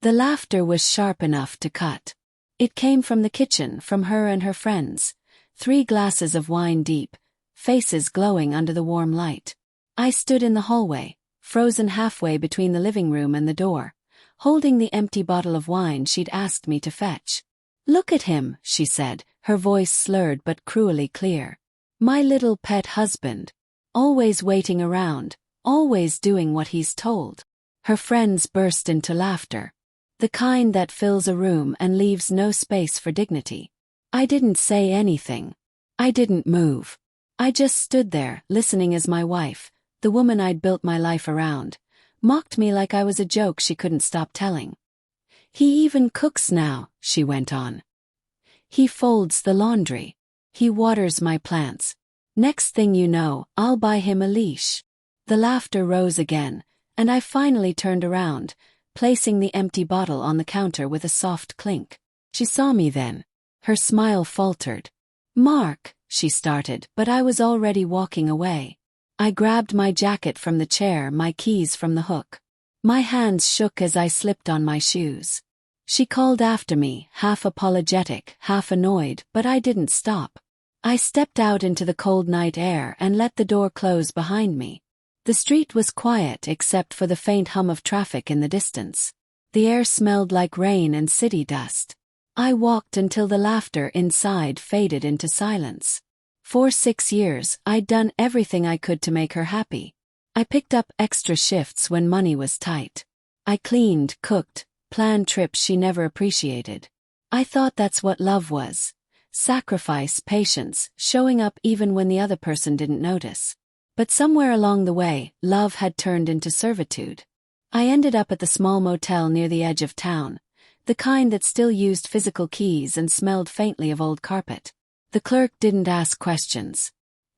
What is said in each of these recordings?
The laughter was sharp enough to cut. It came from the kitchen, from her and her friends, 3 glasses of wine deep, faces glowing under the warm light. I stood in the hallway, frozen halfway between the living room and the door, holding the empty bottle of wine she'd asked me to fetch. "Look at him," she said, her voice slurred but cruelly clear. "My little pet husband. Always waiting around, always doing what he's told." Her friends burst into laughter. The kind that fills a room and leaves no space for dignity. I didn't say anything. I didn't move. I just stood there, listening as my wife, the woman I'd built my life around, mocked me like I was a joke she couldn't stop telling. "He even cooks now," she went on. "He folds the laundry. He waters my plants. Next thing you know, I'll buy him a leash." The laughter rose again, and I finally turned around, placing the empty bottle on the counter with a soft clink. She saw me then. Her smile faltered. "Mark," she started, but I was already walking away. I grabbed my jacket from the chair, my keys from the hook. My hands shook as I slipped on my shoes. She called after me, half apologetic, half annoyed, but I didn't stop. I stepped out into the cold night air and let the door close behind me. The street was quiet except for the faint hum of traffic in the distance. The air smelled like rain and city dust. I walked until the laughter inside faded into silence. For 6 years, I'd done everything I could to make her happy. I picked up extra shifts when money was tight. I cleaned, cooked, planned trips she never appreciated. I thought that's what love was. Sacrifice, patience, showing up even when the other person didn't notice. But somewhere along the way, love had turned into servitude. I ended up at the small motel near the edge of town, the kind that still used physical keys and smelled faintly of old carpet. The clerk didn't ask questions.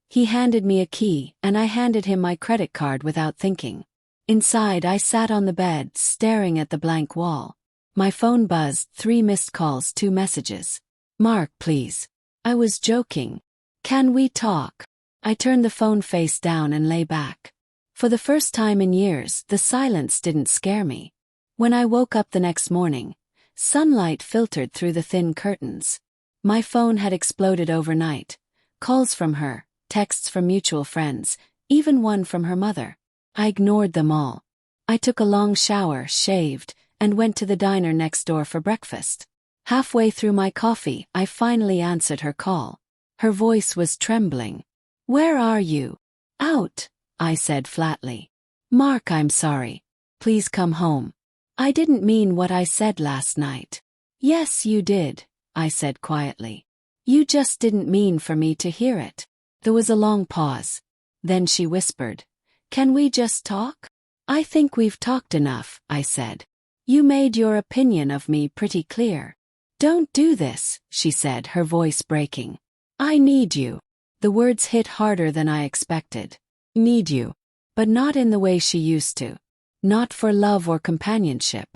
He handed me a key, and I handed him my credit card without thinking. Inside, I sat on the bed, staring at the blank wall. My phone buzzed, 3 missed calls, 2 messages. "Mark, please." I was joking. "Can we talk?" I turned the phone face down and lay back. For the first time in years, the silence didn't scare me. When I woke up the next morning, sunlight filtered through the thin curtains. My phone had exploded overnight. Calls from her, texts from mutual friends, even one from her mother. I ignored them all. I took a long shower, shaved, and went to the diner next door for breakfast. Halfway through my coffee, I finally answered her call. Her voice was trembling. "Where are you?" "Out," I said flatly. "Mark, I'm sorry. Please come home." "I didn't mean what I said last night." "Yes, you did," I said quietly. "You just didn't mean for me to hear it." There was a long pause. Then she whispered, "Can we just talk?" "I think we've talked enough," I said. "You made your opinion of me pretty clear." "Don't do this," she said, her voice breaking. "I need you." The words hit harder than I expected. Need you. But not in the way she used to. Not for love or companionship.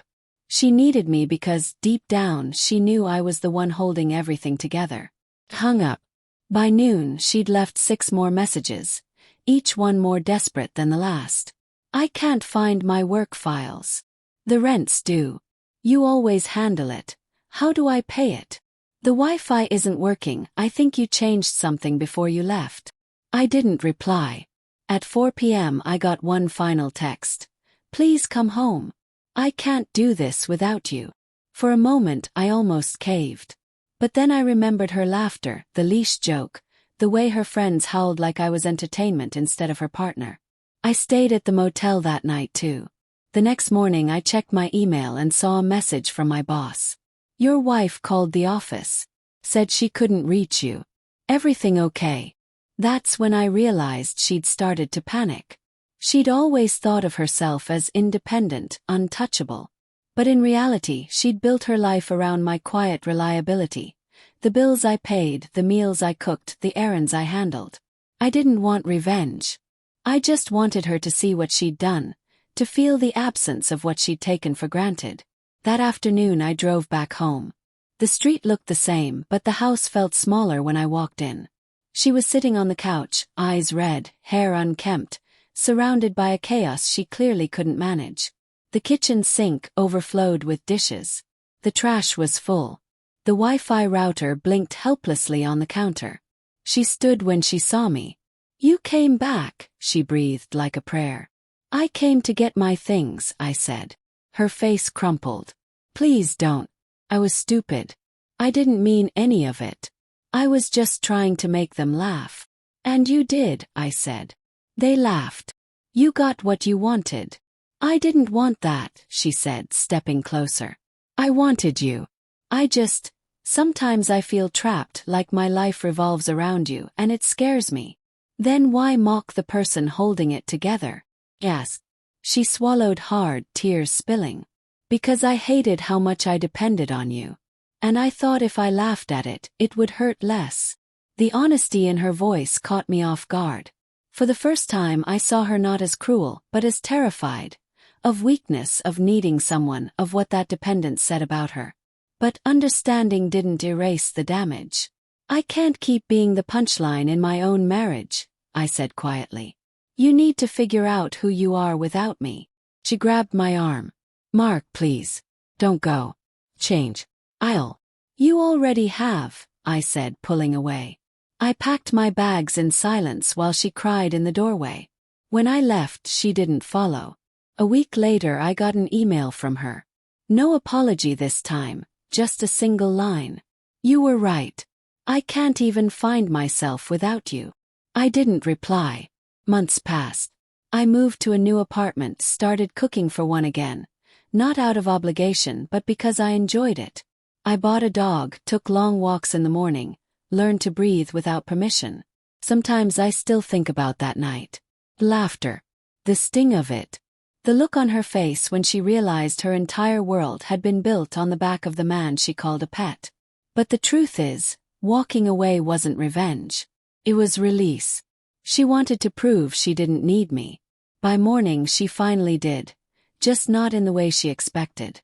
She needed me because, deep down, she knew I was the one holding everything together. Hung up. By noon, she'd left 6 more messages, each one more desperate than the last. "I can't find my work files. The rent's due. You always handle it. How do I pay it? The Wi-Fi isn't working. I think you changed something before you left." I didn't reply. At 4 p.m. I got one final text. "Please come home. I can't do this without you." For a moment I almost caved. But then I remembered her laughter, the leash joke, the way her friends howled like I was entertainment instead of her partner. I stayed at the motel that night too. The next morning I checked my email and saw a message from my boss. "Your wife called the office. Said she couldn't reach you. Everything okay?" That's when I realized she'd started to panic. She'd always thought of herself as independent, untouchable. But in reality, she'd built her life around my quiet reliability. The bills I paid, the meals I cooked, the errands I handled. I didn't want revenge. I just wanted her to see what she'd done, to feel the absence of what she'd taken for granted. That afternoon I drove back home. The street looked the same, but the house felt smaller when I walked in. She was sitting on the couch, eyes red, hair unkempt, surrounded by a chaos she clearly couldn't manage. The kitchen sink overflowed with dishes. The trash was full. The Wi-Fi router blinked helplessly on the counter. She stood when she saw me. "You came back," she breathed like a prayer. "I came to get my things," I said. Her face crumpled. "Please don't. I was stupid. I didn't mean any of it. I was just trying to make them laugh." "And you did," I said. "They laughed. You got what you wanted." "I didn't want that," she said, stepping closer. "I wanted you. Sometimes I feel trapped, like my life revolves around you, and it scares me." "Then why mock the person holding it together?" "Yes." She swallowed hard, tears spilling. "Because I hated how much I depended on you. And I thought if I laughed at it, it would hurt less." The honesty in her voice caught me off guard. For the first time I saw her not as cruel, but as terrified. Of weakness, of needing someone, of what that dependence said about her. But understanding didn't erase the damage. "I can't keep being the punchline in my own marriage," I said quietly. "You need to figure out who you are without me." She grabbed my arm. "Mark, please. Don't go. Change. You already have," I said, pulling away. I packed my bags in silence while she cried in the doorway. When I left, she didn't follow. A week later I got an email from her. No apology this time, just a single line. "You were right. I can't even find myself without you." I didn't reply. Months passed. I moved to a new apartment, started cooking for one again. Not out of obligation, but because I enjoyed it. I bought a dog, took long walks in the morning, learned to breathe without permission. Sometimes I still think about that night. Laughter. The sting of it. The look on her face when she realized her entire world had been built on the back of the man she called a pet. But the truth is, walking away wasn't revenge. It was release. She wanted to prove she didn't need me. By morning she finally did. Just not in the way she expected.